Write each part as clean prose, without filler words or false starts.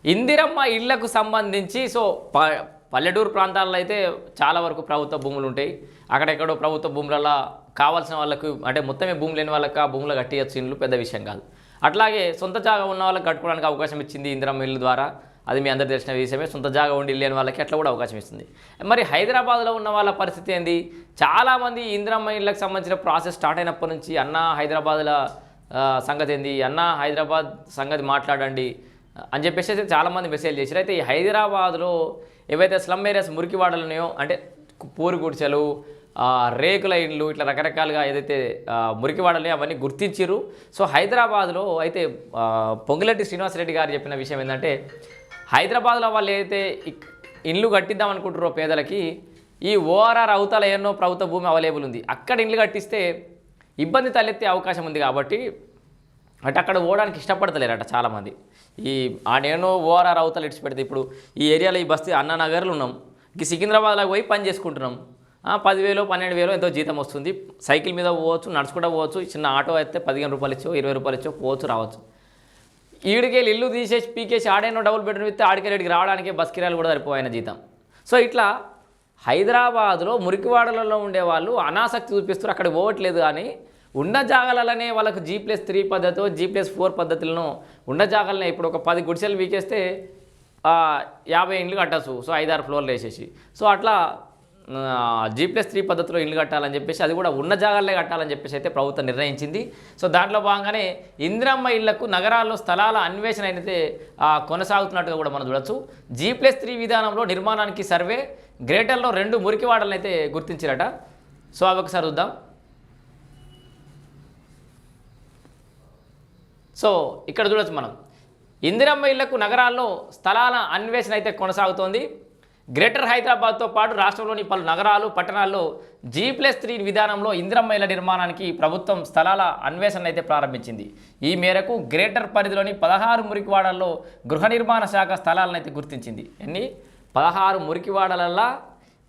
ఇందిరమ్మ ఇళ్లకు సంబంధించి పల్లెటూరు ప్రాంతాల్లో అయితే చాలా వరకు ప్రభుత్వ భూములు ఉంటాయి. అక్కడెక్కడో ప్రభుత్వ భూములలో కావాల్సిన వాళ్ళకు అంటే మొత్తమే భూమి లేని వాళ్ళకి ఆ భూములు కట్టియచ్చు ఇండ్లు పెద్ద విషయం కాదు. అట్లాగే సొంత జాగా ఉన్న వాళ్ళకి కట్టుకోవడానికి అవకాశం ఇచ్చింది ఇందిరమ్మ ఇల్లు ద్వారా. అది మీ అందరు తెలిసిన విషయమే. సొంత జాగా ఉండి లేని వాళ్ళకి అట్లా కూడా అవకాశం ఇస్తుంది. మరి హైదరాబాద్లో ఉన్న వాళ్ళ పరిస్థితి ఏంది? చాలామంది ఇందిరమ్మ ఇళ్ళకి సంబంధించిన ప్రాసెస్ స్టార్ట్ అయినప్పటి నుంచి అన్న హైదరాబాద్లో సంగతి ఏంది, అన్న హైదరాబాద్ సంగతి మాట్లాడండి అని చెప్పేసి చాలామంది మెసేజ్ చేశారు. అయితే ఈ హైదరాబాద్లో ఏవైతే స్లమ్ ఏరియాస్ మురికివాడలు ఉన్నాయో అంటే పూరి గుడిసెలు, రేకుల ఇండ్లు, ఇట్లా రకరకాలుగా ఏదైతే మురికివాడలు అవన్నీ గుర్తించారు. సో హైదరాబాద్లో అయితే పొంగులేటి శ్రీనివాసరెడ్డి గారు చెప్పిన విషయం ఏంటంటే, హైదరాబాద్లో వాళ్ళు ఏదైతే ఇండ్లు కట్టిద్దాం అనుకుంటారో పేదలకి, ఈ ఓఆర్ఆర్ అవతల ఎన్నో ప్రభుత్వ భూమి అవైలబుల్ ఉంది. అక్కడ ఇండ్లు కట్టిస్తే ఇబ్బంది తలెత్తే అవకాశం ఉంది కాబట్టి అంటే అక్కడ పోవడానికి ఇష్టపడతలేరట చాలామంది. ఈ ఆడేనో ఓఆర్ఆర్ అవతల ఇడిచి పెడితే ఇప్పుడు ఈ ఏరియాలో ఈ బస్తీ అన్నానగర్లో ఉన్నాం, ఈ సికింద్రాబాద్లో పోయి పని చేసుకుంటున్నాం. 10,000 12,000 ఎంతో జీతం వస్తుంది. సైకిల్ మీద పోవచ్చు, నడుచుకుంటూ పోవచ్చు. చిన్న ఆటో అయితే 15 రూపాయలు ఇచ్చో 20 రూపాయలు ఇచ్చో పోవచ్చు రావచ్చు. ఈడికెళ్ళి ఇల్లు తీసేసి పీకేసి ఆడేనో డబుల్ బెడ్రూమ్ ఇస్తే ఆడికెళ్ళికి రావడానికి బస్ కిరాయిలు కూడా సరిపోయిన జీతం. సో ఇట్లా హైదరాబాద్లో మురికివాడలలో ఉండేవాళ్ళు అనాసక్తి చూపిస్తారు, అక్కడ పోవట్లేదు. కానీ ఉన్న జాగాలనే వాళ్ళకు G+3 పద్ధతితో G+4 పద్ధతులను ఉన్న జాగాలనే ఇప్పుడు ఒక 10 గుడిసెలు వీకేస్తే 50 ఇండ్లు కట్టచ్చు. సో 5-6 ఫ్లోర్లు వేసేసి సో అట్లా G+3 పద్ధతిలో ఇల్లు కట్టాలని చెప్పేసి అది కూడా ఉన్న జాగాలనే కట్టాలని చెప్పేసి అయితే ప్రభుత్వం నిర్ణయించింది. సో దాంట్లో భాగంగానే ఇందిరమ్మ ఇళ్లకు నగరాల్లో స్థలాల అన్వేషణ అయితే కొనసాగుతున్నట్టుగా కూడా మనం చూడొచ్చు. G+3 విధానంలో నిర్మాణానికి సర్వే గ్రేటర్లో 2 మురికివాడలను అయితే గుర్తించారట. సో అవి ఒకసారి చూద్దాం. సో ఇక్కడ చూడొచ్చు మనం ఇందిరమ్మ ఇళ్లకు నగరాల్లో స్థలాల అన్వేషణ అయితే కొనసాగుతోంది. గ్రేటర్ హైదరాబాద్తో పాటు రాష్ట్రంలోని పలు నగరాలు పట్టణాల్లో G+3 విధానంలో ఇందిరమ్మ ఇళ్ల నిర్మాణానికి ప్రభుత్వం స్థలాల అన్వేషణ అయితే ప్రారంభించింది. ఈ మేరకు గ్రేటర్ పరిధిలోని 16 మురికివాడల్లో గృహ నిర్మాణ శాఖ స్థలాలను అయితే గుర్తించింది. 16 మురికివాడలల్లో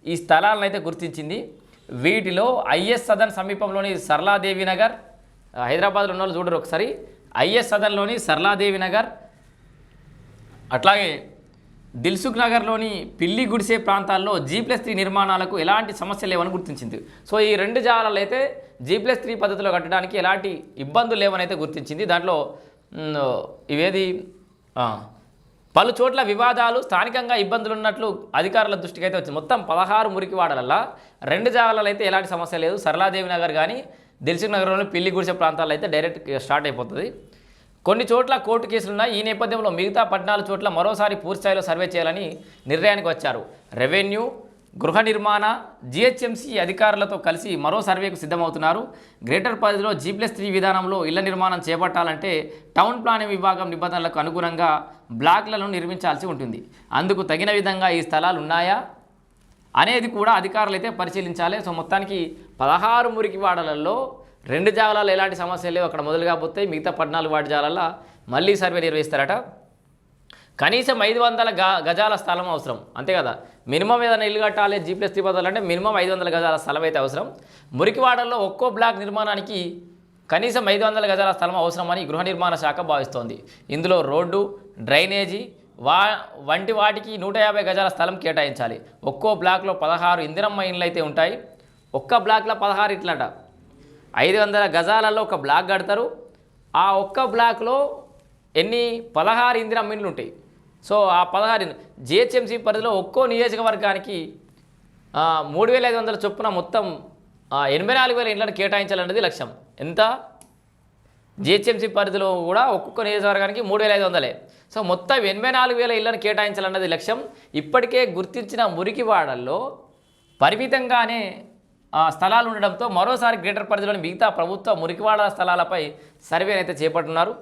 ఈ స్థలాలను అయితే గుర్తించింది. వీటిలో ఐఎస్ సదన్ సమీపంలోని సరళాదేవి నగర్, హైదరాబాద్లో ఉన్న వాళ్ళు చూడరు ఒకసారి, ఐఎస్ సదన్లోని సరళాదేవి నగర్, అట్లాగే దిల్సుఖ్ నగర్లోని పిల్లి గుడిసే ప్రాంతాల్లో G+3 నిర్మాణాలకు ఎలాంటి సమస్యలు లేవని గుర్తించింది. సో ఈ 2 జాగాలలో అయితే G+3 పద్ధతిలో కట్టడానికి ఎలాంటి ఇబ్బందులు లేవని అయితే గుర్తించింది. దాంట్లో ఇవేది పలు చోట్ల వివాదాలు, స్థానికంగా ఇబ్బందులు ఉన్నట్లు అధికారుల దృష్టికి అయితే వచ్చింది. మొత్తం 16 మురికివాడలల్లో 2 జాగాలలో అయితే ఎలాంటి సమస్య లేదు. సరళాదేవి నగర్ కానీ దిల్సుఖ్ నగర్లోని పిల్లి గుడిసే ప్రాంతాల్లో అయితే డైరెక్ట్ స్టార్ట్ అయిపోతుంది. కొన్ని చోట్ల కోర్టు కేసులున్నాయి. ఈ నేపథ్యంలో మిగతా 14 చోట్ల మరోసారి పూర్తిస్థాయిలో సర్వే చేయాలని నిర్ణయానికి వచ్చారు. రెవెన్యూ, గృహ నిర్మాణ, GHMC అధికారులతో కలిసి మరో సర్వేకు సిద్ధమవుతున్నారు. గ్రేటర్ పరిధిలో G+3 విధానంలో ఇళ్ల నిర్మాణం చేపట్టాలంటే టౌన్ ప్లానింగ్ విభాగం నిబంధనలకు అనుగుణంగా బ్లాక్లను నిర్మించాల్సి ఉంటుంది. అందుకు తగిన విధంగా ఈ స్థలాలు ఉన్నాయా అనేది కూడా అధికారులు అయితే పరిశీలించాలి. సో మొత్తానికి 16 మురికివాడలలో 2 జాగాలలో ఎలాంటి సమస్యలు లేవు. అక్కడ మొదలుగా పోతాయి. మిగతా 14 వాటి జాగాలలో మళ్ళీ సర్వే నిర్వహిస్తారట. కనీసం 500 గజాల స్థలం అవసరం, అంతే కదా. మినిమం ఏదైనా ఇల్లు కట్టాలి G+3 పద్ధతులు అంటే మినిమం 500 గజాల స్థలం అయితే అవసరం. మురికివాడల్లో ఒక్కో బ్లాక్ నిర్మాణానికి కనీసం 500 గజాల స్థలం అవసరమని గృహ నిర్మాణ శాఖ భావిస్తోంది. ఇందులో రోడ్డు, డ్రైనేజీ వంటి వాటికి 150 గజాల స్థలం కేటాయించాలి. ఒక్కో బ్లాక్లో 16 ఇందిరమ్మ ఇండ్లు అయితే ఉంటాయి. ఒక్క బ్లాక్లో 16 ఇట్లట 500 గజాలలో ఒక బ్లాక్ కడతారు. ఆ ఒక్క బ్లాక్లో 16 ఇందిరమ్మ ఇండ్లు ఉంటాయి. సో ఆ 16 GHMC పరిధిలో ఒక్కో నియోజకవర్గానికి 3,500 చొప్పున మొత్తం 84,000 ఇండ్లను కేటాయించాలన్నది లక్ష్యం. ఎంత? GHMC పరిధిలో కూడా ఒక్కొక్క నియోజకవర్గానికి 3,500. సో మొత్తం 84,000 ఇళ్లను కేటాయించాలన్నది లక్ష్యం. ఇప్పటికే గుర్తించిన మురికివాడల్లో పరిమితంగానే స్థలాలు ఉండడంతో మరోసారి గ్రేటర్ పరిధిలోని మిగతా ప్రభుత్వ మురికివాడ స్థలాలపై సర్వేని అయితే చేపట్టున్నారు.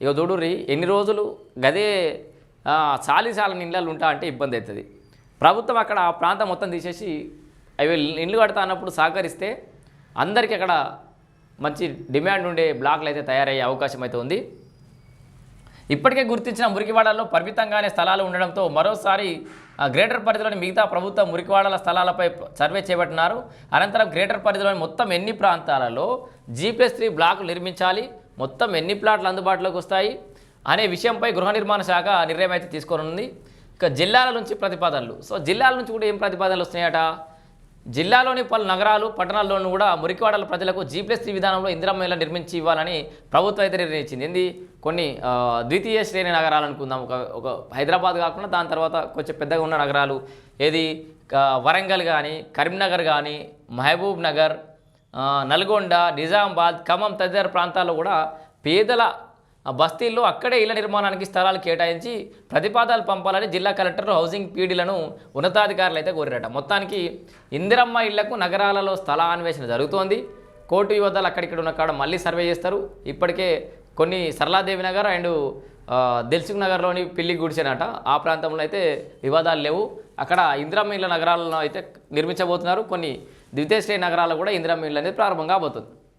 ఇక చూడుర్రి ఎన్ని రోజులు గదే చాలని ఇళ్ళలు ఉంటా అంటే ఇబ్బంది అవుతుంది. ప్రభుత్వం అక్కడ ఆ ప్రాంతం మొత్తం తీసేసి అవి ఇండ్లు కడతా అన్నప్పుడు సహకరిస్తే అందరికీ అక్కడ మంచి డిమాండ్ ఉండే బ్లాక్లు అయితే తయారయ్యే అవకాశం అయితే ఉంది. ఇప్పటికే గుర్తించిన మురికివాడల్లో పరిమితంగానే స్థలాలు ఉండడంతో మరోసారి గ్రేటర్ పరిధిలోని మిగతా ప్రభుత్వ మురికివాడల స్థలాలపై సర్వే చేపట్టినారు. అనంతరం గ్రేటర్ పరిధిలోని మొత్తం ఎన్ని ప్రాంతాలలో G+3 బ్లాకులు నిర్మించాలి, మొత్తం ఎన్ని ప్లాట్లు అందుబాటులోకి వస్తాయి, అనే విషయంపై గృహ నిర్మాణ శాఖ నిర్ణయం అయితే తీసుకోనుంది. ఇక జిల్లాల నుంచి ప్రతిపాదనలు. సో జిల్లాల నుంచి కూడా ఏం ప్రతిపాదనలు వస్తున్నాయట? జిల్లాలోని పలు నగరాలు పట్టణాల్లోనూ కూడా మురికివాడల ప్రజలకు G+3 విధానంలో ఇందిరమ్మ ఇళ్ల నిర్మించి ఇవ్వాలని ప్రభుత్వం అయితే నిర్ణయించింది. ఏంది కొన్ని ద్వితీయ శ్రేణి నగరాలు అనుకుందాం, ఒక హైదరాబాద్ కాకుండా దాని తర్వాత కొంచెం పెద్దగా ఉన్న నగరాలు, ఏది వరంగల్ కానీ, కరీంనగర్ కానీ, మహబూబ్ నగర్, నల్గొండ, నిజామాబాద్, ఖమ్మం తదితర ప్రాంతాల్లో కూడా పేదల బస్తీల్లో అక్కడే ఇళ్ల నిర్మాణానికి స్థలాలు కేటాయించి ప్రతిపాదనలు పంపాలని జిల్లా కలెక్టర్లు హౌసింగ్ పీడీలను ఉన్నతాధికారులు అయితే కోరారట. మొత్తానికి ఇందిరమ్మ ఇళ్లకు నగరాలలో స్థలాన్వేషణ జరుగుతోంది. కోర్టు యువతలు అక్కడిక్కడ ఉన్న కాడ మళ్ళీ సర్వే చేస్తారు. ఇప్పటికే కొన్ని సరళాదేవి నగర్ అండ్ దిల్సుఖ్ నగర్లోని పిల్లి గుడిసేనట, ఆ ప్రాంతంలో అయితే వివాదాలు లేవు. అక్కడ ఇందిరమ్మ ఇళ్ల నగరాలను అయితే నిర్మించబోతున్నారు. కొన్ని ద్వితీయ శ్రేణి నగరాల్లో కూడా ఇందిరమ్మ ఇళ్ళు అనేది ప్రారంభం కాబోతుంది.